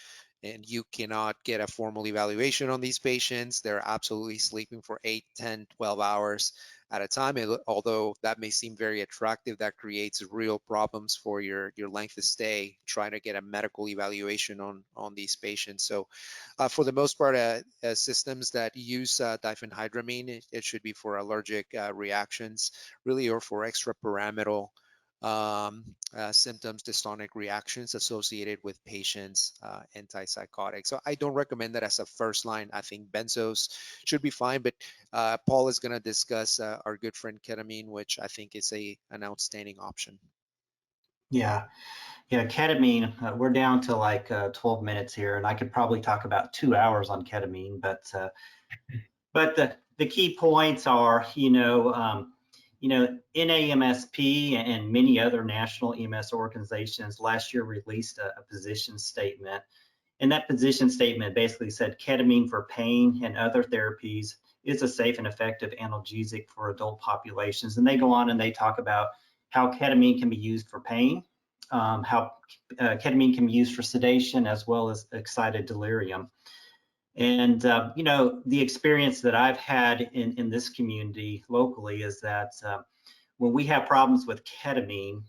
and you cannot get a formal evaluation on these patients. They're absolutely sleeping for 8, 10, 12 hours at a time. Although that may seem very attractive, that creates real problems for your length of stay, trying to get a medical evaluation on these patients. So for the most part, systems that use diphenhydramine, it should be for allergic reactions, really, or for extrapyramidal symptoms, dystonic reactions associated with patients' antipsychotics. So I don't recommend that as a first line. I think benzos should be fine, but Paul is going to discuss our good friend ketamine, which I think is an outstanding option. Yeah, ketamine, we're down to like 12 minutes here, and I could probably talk about 2 hours on ketamine, but the key points are, NAMSP and many other national EMS organizations last year released a position statement. And that position statement basically said ketamine for pain and other therapies is a safe and effective analgesic for adult populations. And they go on and they talk about how ketamine can be used for pain, how ketamine can be used for sedation, as well as excited delirium. And, the experience that I've had in this community locally is that when we have problems with ketamine,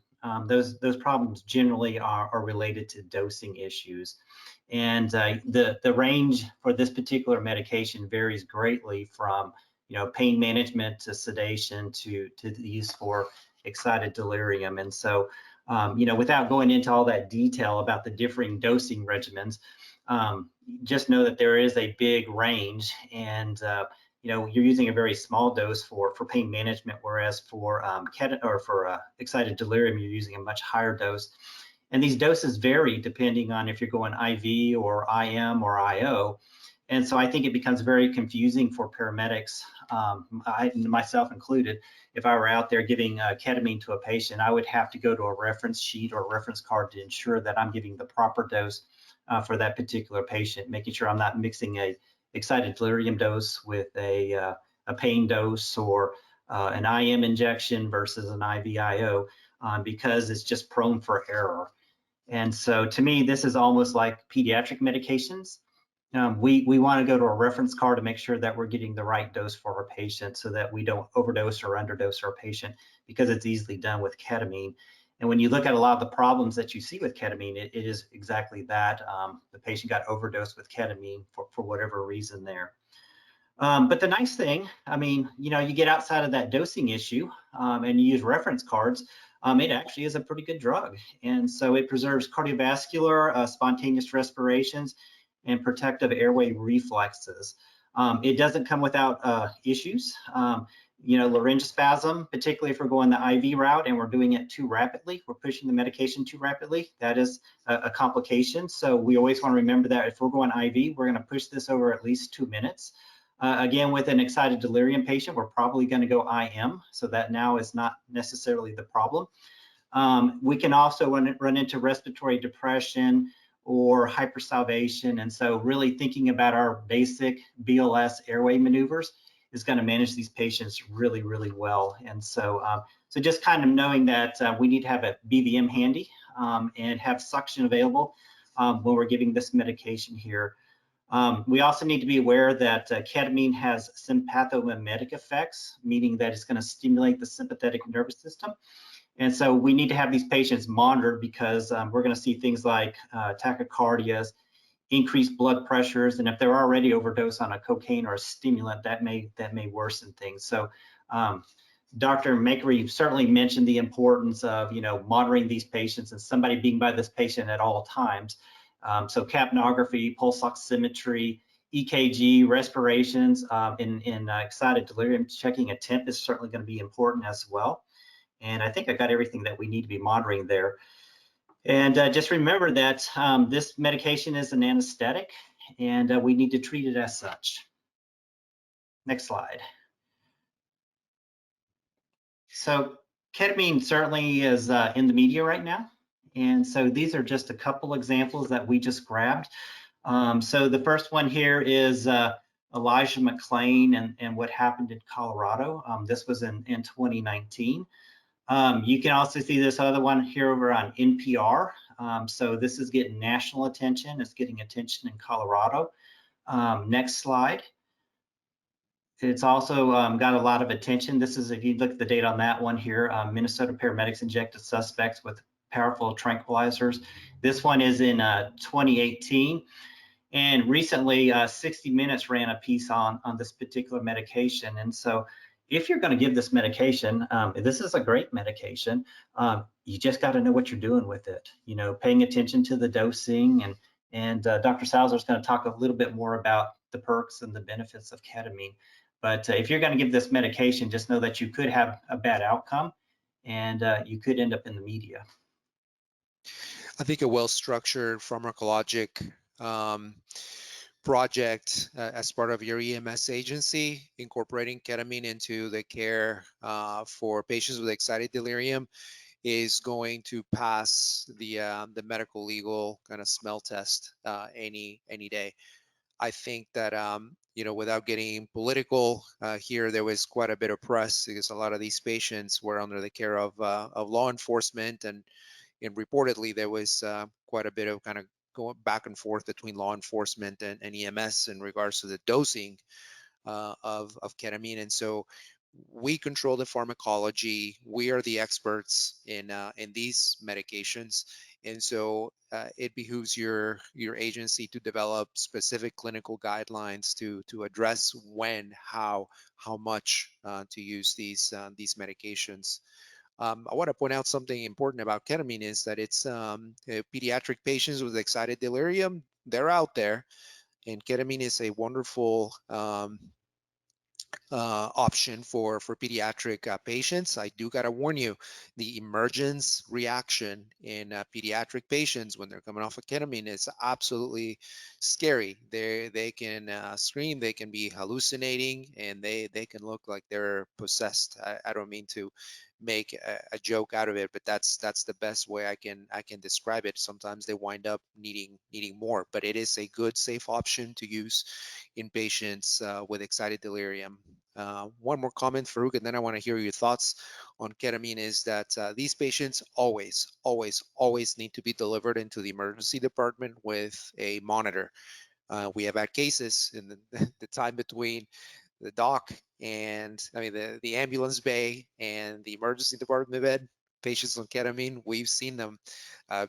those problems generally are related to dosing issues. And the range for this particular medication varies greatly from, pain management to sedation to the use for excited delirium. And so, without going into all that detail about the differing dosing regimens, just know that there is a big range, and you're using a very small dose for pain management, whereas for excited delirium, you're using a much higher dose. And these doses vary depending on if you're going IV or IM or IO. And so I think it becomes very confusing for paramedics, myself included. If I were out there giving ketamine to a patient, I would have to go to a reference sheet or a reference card to ensure that I'm giving the proper dose for that particular patient, making sure I'm not mixing a excited delirium dose with a pain dose or an IM injection versus an IVIO, because it's just prone for error. And so to me, this is almost like pediatric medications. We want to go to a reference card to make sure that we're getting the right dose for our patient so that we don't overdose or underdose our patient, because it's easily done with ketamine. And when you look at a lot of the problems that you see with ketamine, it is exactly that. The patient got overdosed with ketamine for whatever reason there. But the nice thing, I mean, you know, you get outside of that dosing issue and you use reference cards, it actually is a pretty good drug. And so it preserves cardiovascular, spontaneous respirations, and protective airway reflexes. It doesn't come without issues. You know, laryngospasm, particularly if we're going the IV route and we're doing it too rapidly, we're pushing the medication too rapidly, that is a complication. So we always want to remember that if we're going IV, we're going to push this over at least 2 minutes. Again, with an excited delirium patient, we're probably going to go IM, so that now is not necessarily the problem. We can also run into respiratory depression or hypersalivation, and so really thinking about our basic BLS airway maneuvers is going to manage these patients really, really well. And so, so just kind of knowing that we need to have a BVM handy and have suction available when we're giving this medication here. We also need to be aware that ketamine has sympathomimetic effects, meaning that it's going to stimulate the sympathetic nervous system. And so we need to have these patients monitored because we're going to see things like tachycardias, increased blood pressures, and if they're already overdosed on a cocaine or a stimulant, that may worsen things. So Dr. Mehkri certainly mentioned the importance of, you know, monitoring these patients and somebody being by this patient at all times. So capnography, pulse oximetry, EKG, respirations, in excited delirium, checking a temp is certainly going to be important as well. And I think I got everything that we need to be monitoring there. And just remember that this medication is an anesthetic, and we need to treat it as such. Next slide. So ketamine certainly is in the media right now. And so these are just a couple examples that we just grabbed. So the first one here is Elijah McClain and what happened in Colorado. This was in 2019. You can also see this other one here over on NPR. So this is getting national attention. It's getting attention in Colorado. Next slide. It's also got a lot of attention. This is, if you look at the data on that one here, Minnesota paramedics injected suspects with powerful tranquilizers. This one is in 2018. And recently, 60 Minutes ran a piece on this particular medication. And so if you're going to give this medication, this is a great medication. You just got to know what you're doing with it. You know, paying attention to the dosing, and Dr. Salazar is going to talk a little bit more about the perks and the benefits of ketamine. But if you're going to give this medication, just know that you could have a bad outcome, and you could end up in the media. I think a well-structured pharmacologic project as part of your EMS agency, incorporating ketamine into the care for patients with excited delirium is going to pass the medical legal kind of smell test any day. I think that you know, without getting political here, there was quite a bit of press because a lot of these patients were under the care of law enforcement, and reportedly there was quite a bit of kind of going back and forth between law enforcement and EMS in regards to the dosing of ketamine. And so we control the pharmacology. We are the experts in these medications, and so it behooves your agency to develop specific clinical guidelines to address when, how much to use these medications. I want to point out something important about ketamine is that it's pediatric patients with excited delirium, they're out there, and ketamine is a wonderful option for pediatric patients. I do gotta warn you, the emergence reaction in pediatric patients when they're coming off of ketamine is absolutely scary. They can scream, they can be hallucinating, and they can look like they're possessed. I don't mean to make a joke out of it, but that's the best way I can describe it. Sometimes they wind up needing more, but it is a good, safe option to use in patients with excited delirium. One more comment, Faroukh, and then I want to hear your thoughts on ketamine, is that these patients always need to be delivered into the emergency department with a monitor. We have had cases in the time between the doc and the ambulance bay and the emergency department bed, patients on ketamine, we've seen them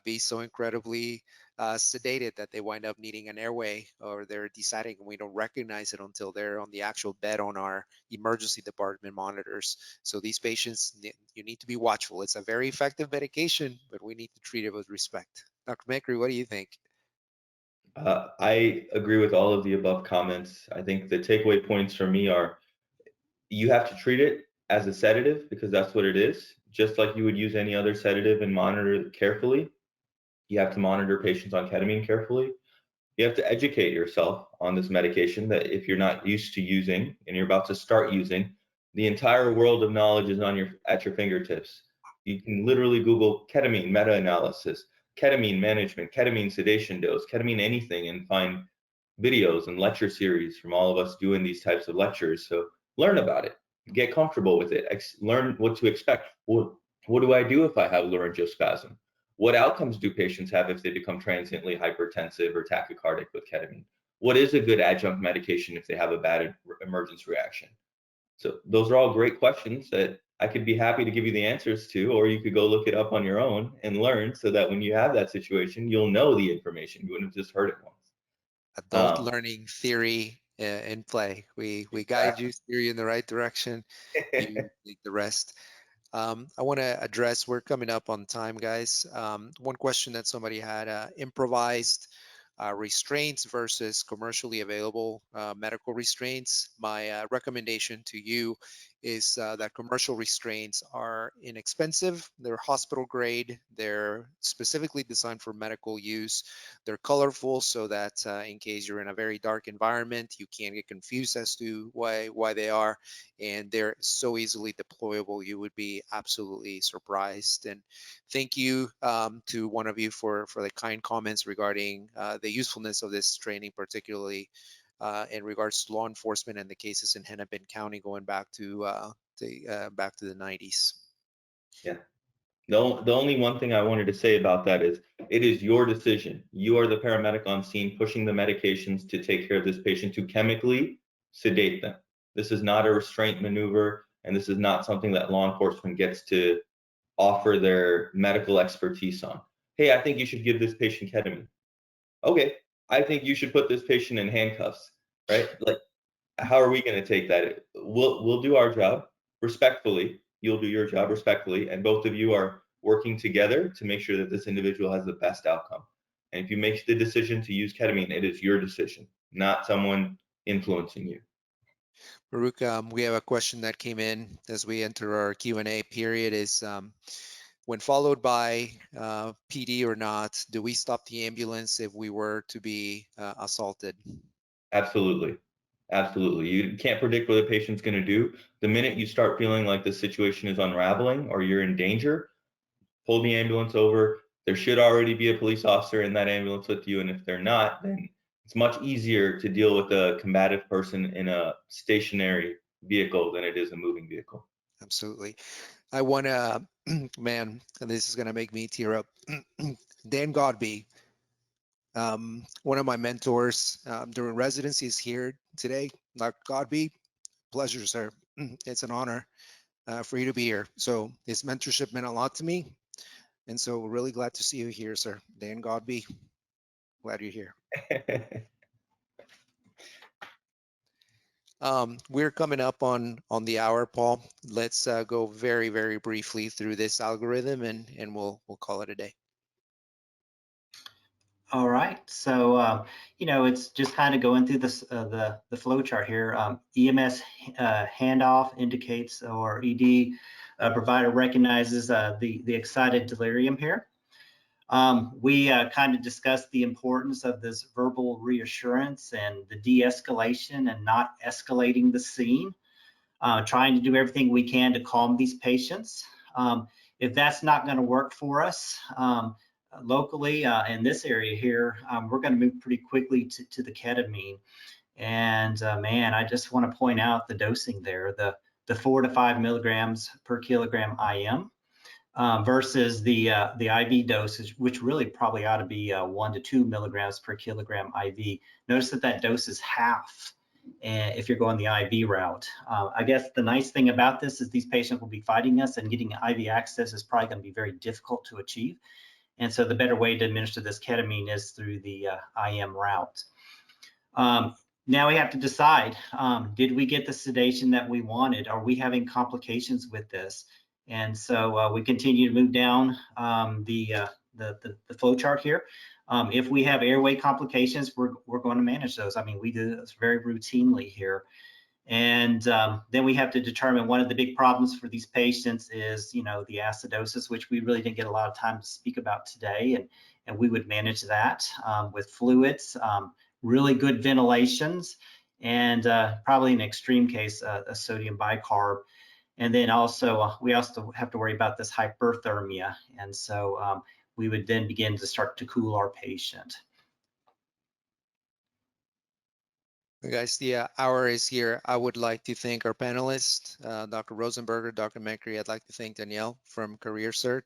be so incredibly sedated that they wind up needing an airway, or they're deciding, and we don't recognize it until they're on the actual bed on our emergency department monitors. So these patients, you need to be watchful. It's a very effective medication, but we need to treat it with respect. Dr. Mehkri, what do you think? I agree with all of the above comments. I think the takeaway points for me are, you have to treat it as a sedative because that's what it is. Just like you would use any other sedative and monitor it carefully, you have to monitor patients on ketamine carefully. You have to educate yourself on this medication that if you're not used to using and you're about to start using, the entire world of knowledge is at your fingertips. You can literally Google ketamine meta-analysis, ketamine management, ketamine sedation dose, ketamine anything, and find videos and lecture series from all of us doing these types of lectures. So learn about it, get comfortable with it, learn what to expect. What do I do if I have laryngospasm? What outcomes do patients have if they become transiently hypertensive or tachycardic with ketamine? What is a good adjunct medication if they have a bad emergence reaction? So those are all great questions that I could be happy to give you the answers to, or you could go look it up on your own and learn, so that when you have that situation, you'll know the information. You wouldn't have just heard it once. Adult learning theory in play. We guide you, steer you in the right direction. You take the rest. I want to address, we're coming up on time, guys. One question that somebody had, improvised restraints versus commercially available medical restraints. My recommendation to you is that commercial restraints are inexpensive. They're hospital grade. They're specifically designed for medical use. They're colorful so that in case you're in a very dark environment, you can't get confused as to why they are. And they're so easily deployable, you would be absolutely surprised. And thank you to one of you for the kind comments regarding the usefulness of this training, particularly in regards to law enforcement and the cases in Hennepin County going back to the 90s. Yeah. The only one thing I wanted to say about that is, it is your decision. You are the paramedic on scene pushing the medications to take care of this patient, to chemically sedate them. This is not a restraint maneuver, and this is not something that law enforcement gets to offer their medical expertise on. Hey, I think you should give this patient ketamine. Okay, I think you should put this patient in handcuffs, right? Like, how are we going to take that? We'll do our job respectfully. You'll do your job respectfully, and both of you are working together to make sure that this individual has the best outcome. And if you make the decision to use ketamine, it is your decision, not someone influencing you. Faroukh, we have a question that came in as we enter our Q&A period, is when followed by PD or not, do we stop the ambulance if we were to be assaulted? Absolutely. Absolutely. You can't predict what the patient's going to do. The minute you start feeling like the situation is unraveling or you're in danger, pull the ambulance over. There should already be a police officer in that ambulance with you. And if they're not, then it's much easier to deal with a combative person in a stationary vehicle than it is a moving vehicle. Absolutely. I want to, man, and this is going to make me tear up. Dan Godby, one of my mentors during residency, is here today. Dr. Godby, pleasure, sir. It's an honor for you to be here. So his mentorship meant a lot to me. And so we're really glad to see you here, sir. Dan Godby, glad you're here. We're coming up on the hour, Paul. Let's go very, very briefly through this algorithm, and we'll call it a day. All right, so it's just kind of going through this the flow chart here. EMS handoff indicates, or ED provider recognizes the excited delirium here. We kind of discussed the importance of this verbal reassurance and the de-escalation and not escalating the scene, trying to do everything we can to calm these patients. If that's not going to work for us, locally in this area here, we're going to move pretty quickly to the ketamine. And man, I just want to point out the dosing there, the 4 to 5 milligrams per kilogram IM versus the IV dosage, which really probably ought to be 1 to 2 milligrams per kilogram IV. Notice that dose is half if you're going the IV route. I guess the nice thing about this is these patients will be fighting us, and getting IV access is probably going to be very difficult to achieve. And so the better way to administer this ketamine is through the IM route. Now we have to decide, did we get the sedation that we wanted? Are we having complications with this? And so we continue to move down the flow chart here. If we have airway complications, we're going to manage those. I mean, we do this very routinely here. And then we have to determine, one of the big problems for these patients is, the acidosis, which we really didn't get a lot of time to speak about today. And we would manage that with fluids, really good ventilations, and probably in an extreme case, a sodium bicarb. And then also, we also have to worry about this hyperthermia. And so we would then begin to start to cool our patient. Guys, the hour is here. I would like to thank our panelists, Dr. Rosenberger, Dr. Mehkri. I'd like to thank Danielle from Career Cert.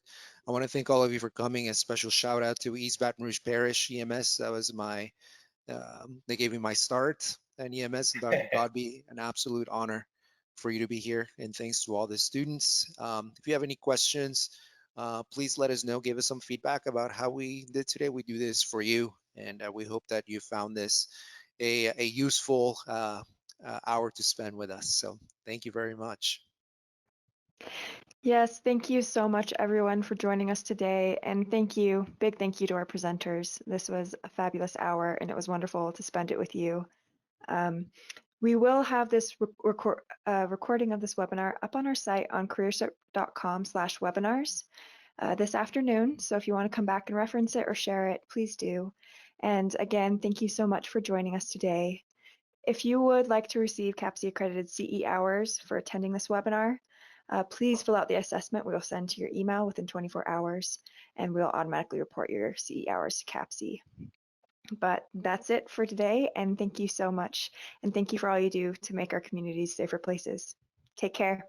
I want to thank all of you for coming. A special shout out to East Baton Rouge Parish EMS. That was my, they gave me my start at EMS, and Dr. Godby, an absolute honor for you to be here. And thanks to all the students. If you have any questions, please let us know. Give us some feedback about how we did today. We do this for you, and we hope that you found this a useful hour to spend with us. So thank you very much. Yes, thank you so much, everyone, for joining us today. And big thank you to our presenters. This was a fabulous hour, and it was wonderful to spend it with you. We will have this recording of this webinar up on our site on careercert.com/webinars this afternoon. So if you want to come back and reference it or share it, please do. And again, thank you so much for joining us today. If you would like to receive CAPC accredited CE hours for attending this webinar, please fill out the assessment we will send to your email within 24 hours, and we'll automatically report your CE hours to CAPC. But that's it for today, and thank you so much. And thank you for all you do to make our communities safer places. Take care.